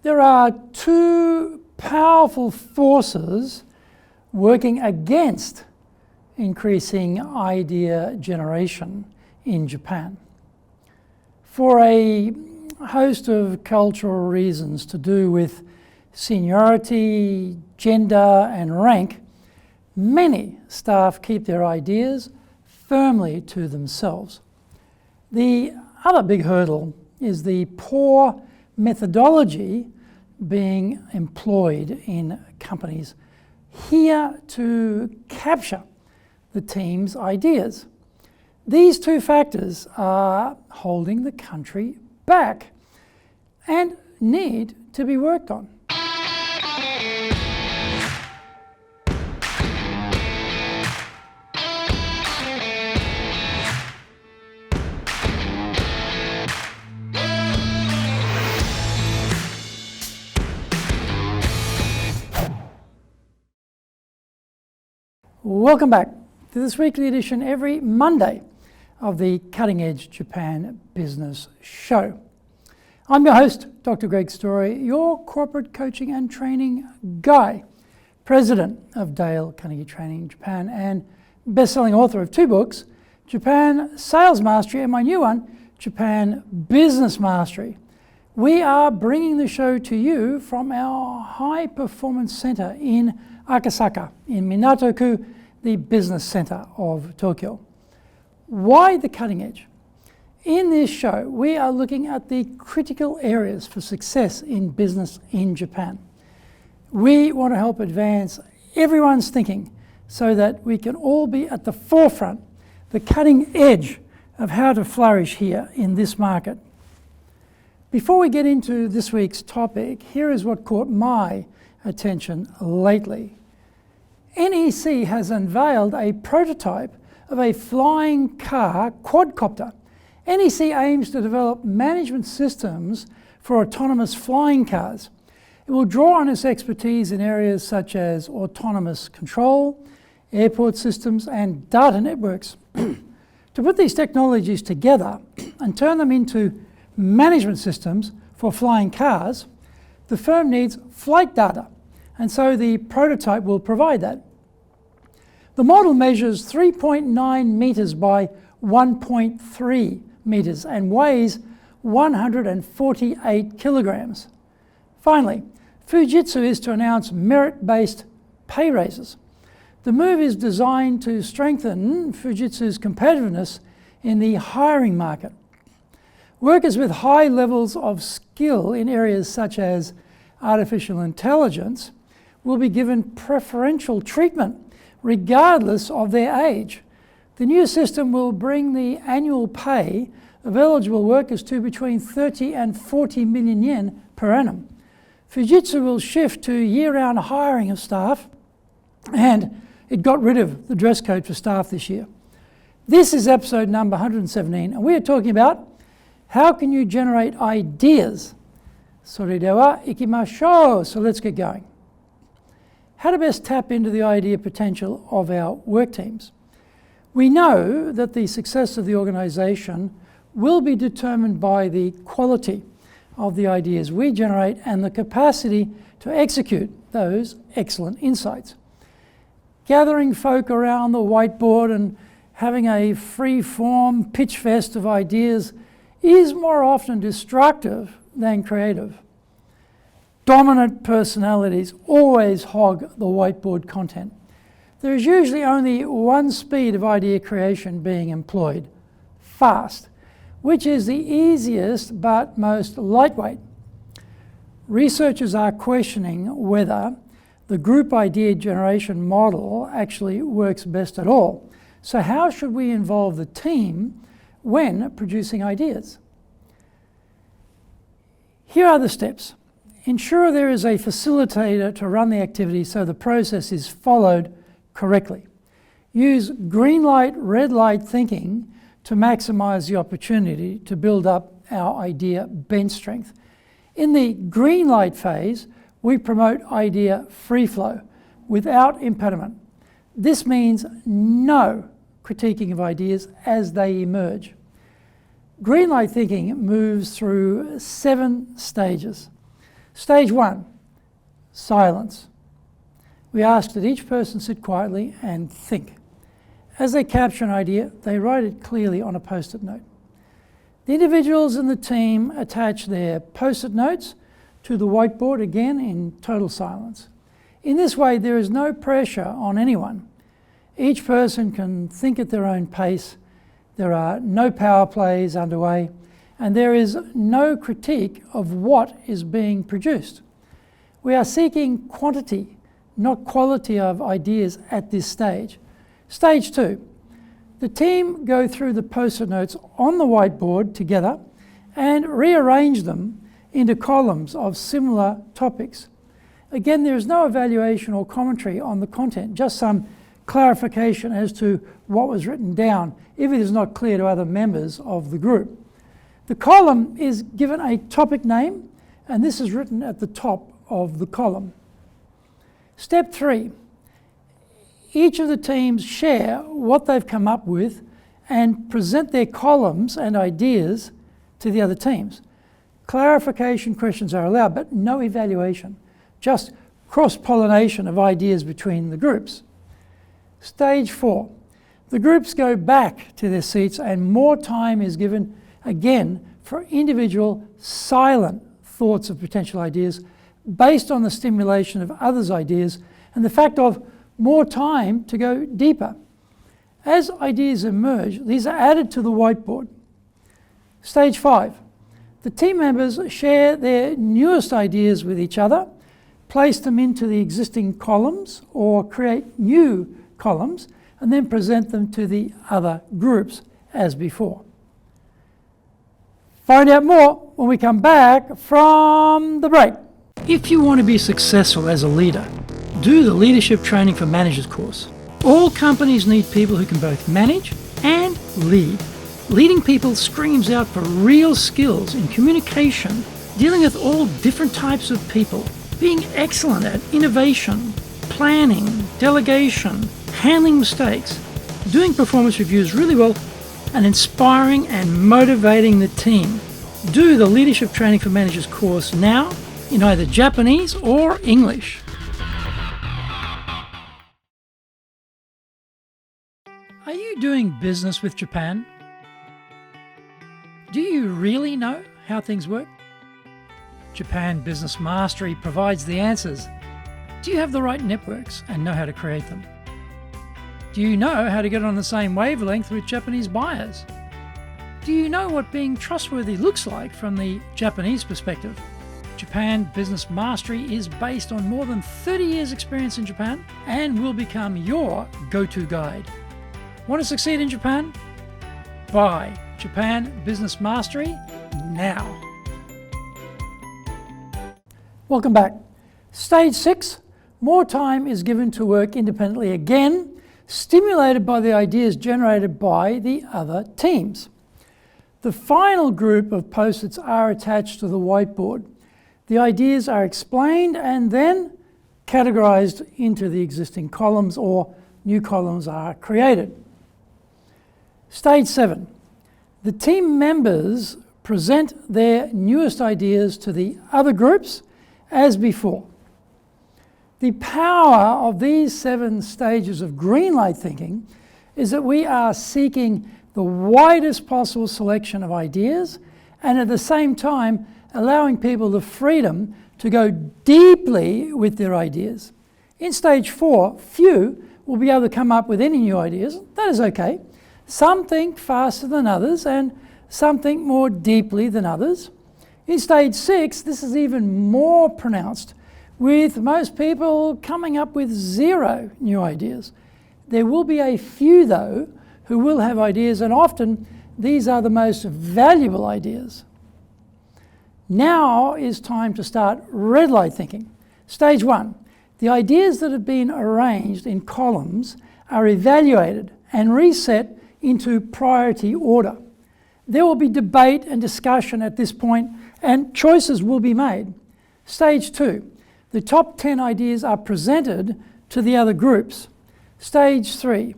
There are two powerful forces working against increasing idea generation in Japan. For a host of cultural reasons to do with seniority, gender, and rank, many staff keep their ideas firmly to themselves. The other big hurdle is the poor methodology being employed in companies here to capture the team's ideas. These two factors are holding the country back and need to be worked on. Welcome back to this weekly edition every Monday of the Cutting Edge Japan Business Show. I'm your host, Dr. Greg Story, your corporate coaching and training guy, president of Dale Carnegie Training Japan, and best-selling author of two books, Japan Sales Mastery, and my new one, Japan Business Mastery. We are bringing the show to you from our High Performance Center in Akasaka, in Minato-ku, the business center of Tokyo. Why the cutting edge? In this show, we are looking at the critical areas for success in business in Japan. We want to help advance everyone's thinking so that we can all be at the forefront, the cutting edge of how to flourish here in this market. Before we get into this week's topic, here is what caught my attention lately. NEC has unveiled a prototype of a flying car quadcopter. NEC aims to develop management systems for autonomous flying cars. It will draw on its expertise in areas such as autonomous control, airport systems, and data networks. To put these technologies together and turn them into management systems for flying cars, the firm needs flight data, and so the prototype will provide that. The model measures 3.9 meters by 1.3 meters and weighs 148 kilograms. Finally, Fujitsu is to announce merit-based pay raises. The move is designed to strengthen Fujitsu's competitiveness in the hiring market. Workers with high levels of skill in areas such as artificial intelligence will be given preferential treatment regardless of their age. The new system will bring the annual pay of eligible workers to between 30 and 40 million yen per annum. Fujitsu will shift to year-round hiring of staff, and it got rid of the dress code for staff this year. This is episode number 117, and we are talking about how can you generate ideas. それでは行きましょう. So let's get going. How to best tap into the idea potential of our work teams. We know that the success of the organization will be determined by the quality of the ideas we generate and the capacity to execute those excellent insights. Gathering folk around the whiteboard and having a free-form pitch fest of ideas is more often destructive than creative. Dominant personalities always hog the whiteboard content. There is usually only one speed of idea creation being employed: fast, which is the easiest but most lightweight. Researchers are questioning whether the group idea generation model actually works best at all. So how should we involve the team when producing ideas? Here are the steps. Ensure there is a facilitator to run the activity so the process is followed correctly. Use green light, red light thinking to maximize the opportunity to build up our idea bench strength. In the green light phase, we promote idea free flow without impediment. This means no critiquing of ideas as they emerge. Green light thinking moves through 7 stages. Stage 1, silence. We ask that each person sit quietly and think. As they capture an idea, they write it clearly on a post-it note. The individuals in the team attach their post-it notes to the whiteboard, again in total silence. In this way, there is no pressure on anyone. Each person can think at their own pace. There are no power plays underway, and there is no critique of what is being produced. We are seeking quantity, not quality of ideas at this stage. Stage 2. The team go through the post-it notes on the whiteboard together and rearrange them into columns of similar topics. Again, there is no evaluation or commentary on the content, just some clarification as to what was written down if it is not clear to other members of the group. The column is given a topic name, and this is written at the top of the column. Step 3. Each of the teams share what they've come up with and present their columns and ideas to the other teams. Clarification questions are allowed, but no evaluation, just cross-pollination of ideas between the groups. Stage 4. The groups go back to their seats and more time is given again for individual silent thoughts of potential ideas based on the stimulation of others' ideas and the fact of more time to go deeper. As ideas emerge, these are added to the whiteboard. Stage 5. The team members share their newest ideas with each other, place them into the existing columns or create new columns, and then present them to the other groups as before. Find out more when we come back from the break. If you want to be successful as a leader, do the Leadership Training for Managers course. All companies need people who can both manage and lead. Leading people screams out for real skills in communication, dealing with all different types of people, being excellent at innovation, planning, delegation, handling mistakes, doing performance reviews really well, and inspiring and motivating the team. Do the Leadership Training for Managers course now in either Japanese or English. Are you doing business with Japan? Do you really know how things work? Japan Business Mastery provides the answers. Do you have the right networks and know how to create them? Do you know how to get on the same wavelength with Japanese buyers? Do you know what being trustworthy looks like from the Japanese perspective? Japan Business Mastery is based on more than 30 years' experience in Japan and will become your go-to guide. Want to succeed in Japan? Buy Japan Business Mastery now. Welcome back. Stage 6, more time is given to work independently again, stimulated by the ideas generated by the other teams. The final group of post-its are attached to the whiteboard. The ideas are explained and then categorized into the existing columns, or new columns are created. Stage 7. The team members present their newest ideas to the other groups as before. The power of these 7 stages of green light thinking is that we are seeking the widest possible selection of ideas and at the same time allowing people the freedom to go deeply with their ideas. In stage 4, few will be able to come up with any new ideas. That is okay. Some think faster than others and some think more deeply than others. In stage 6, this is even more pronounced, with most people coming up with 0 new ideas. There will be a few, though, who will have ideas, and often these are the most valuable ideas. Now is time to start red light thinking. Stage 1, the ideas that have been arranged in columns are evaluated and reset into priority order. There will be debate and discussion at this point, and choices will be made. Stage 2, the top 10 ideas are presented to the other groups. Stage 3,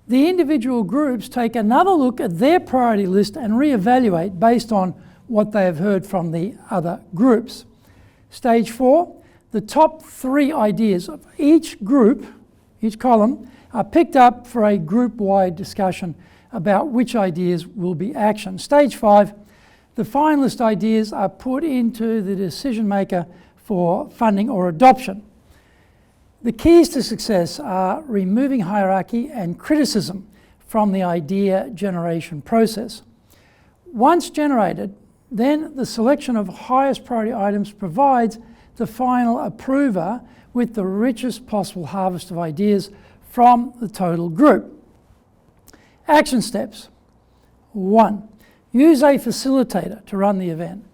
the individual groups take another look at their priority list and reevaluate based on what they have heard from the other groups. Stage 4, the top 3 ideas of each group, each column, are picked up for a group-wide discussion about which ideas will be actioned. Stage 5, the finalist ideas are put into the decision maker for funding or adoption. The keys to success are removing hierarchy and criticism from the idea generation process. Once generated, then the selection of highest priority items provides the final approver with the richest possible harvest of ideas from the total group. Action steps. 1. Use a facilitator to run the event.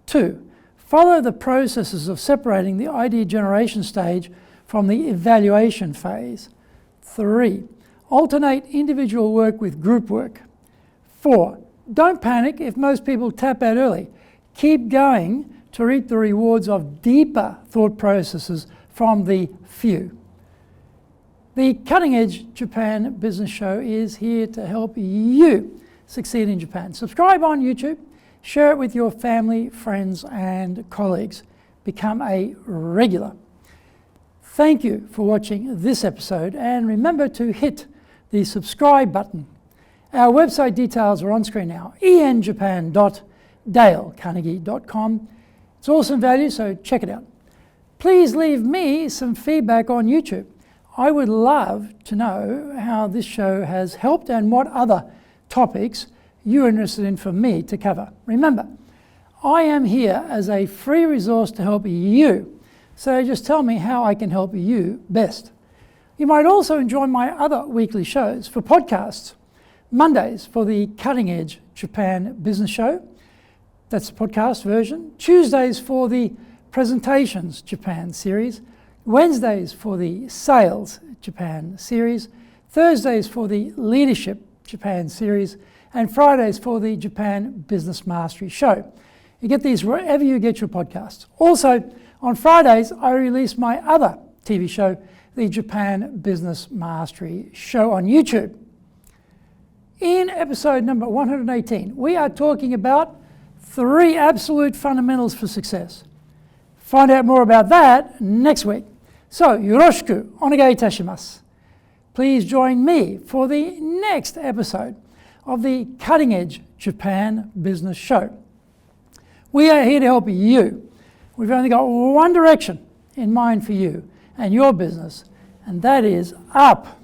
2. Follow the processes of separating the idea generation stage from the evaluation phase. 3. Alternate individual work with group work. 4. Don't panic if most people tap out early. Keep going to reap the rewards of deeper thought processes from the few. The Cutting Edge Japan Business Show is here to help you succeed in Japan. Subscribe on YouTube, share it with your family, friends, and colleagues. Become a regular. Thank you for watching this episode, and remember to hit the subscribe button. Our website details are on screen now, enjapan.dalecarnegie.com. It's awesome value, so check it out. Please leave me some feedback on YouTube. I would love to know how this show has helped and what other topics you're interested in for me to cover. Remember, I am here as a free resource to help you, so just tell me how I can help you best. You might also enjoy my other weekly shows for podcasts. Mondays for the Cutting Edge Japan Business Show. That's the podcast version. Tuesdays for the Presentations Japan series. Wednesdays for the Sales Japan series. Thursdays for the Leadership Japan series. And Fridays for the Japan Business Mastery Show. You get these wherever you get your podcasts. Also, on Fridays, I release my other TV show, the Japan Business Mastery Show on YouTube. In episode number 118, we are talking about 3 absolute fundamentals for success. Find out more about that next week. So, yoroshiku onegai itashimasu. Please join me for the next episode of the Cutting Edge Japan Business Show. We are here to help you. We've only got one direction in mind for you and your business, and that is up.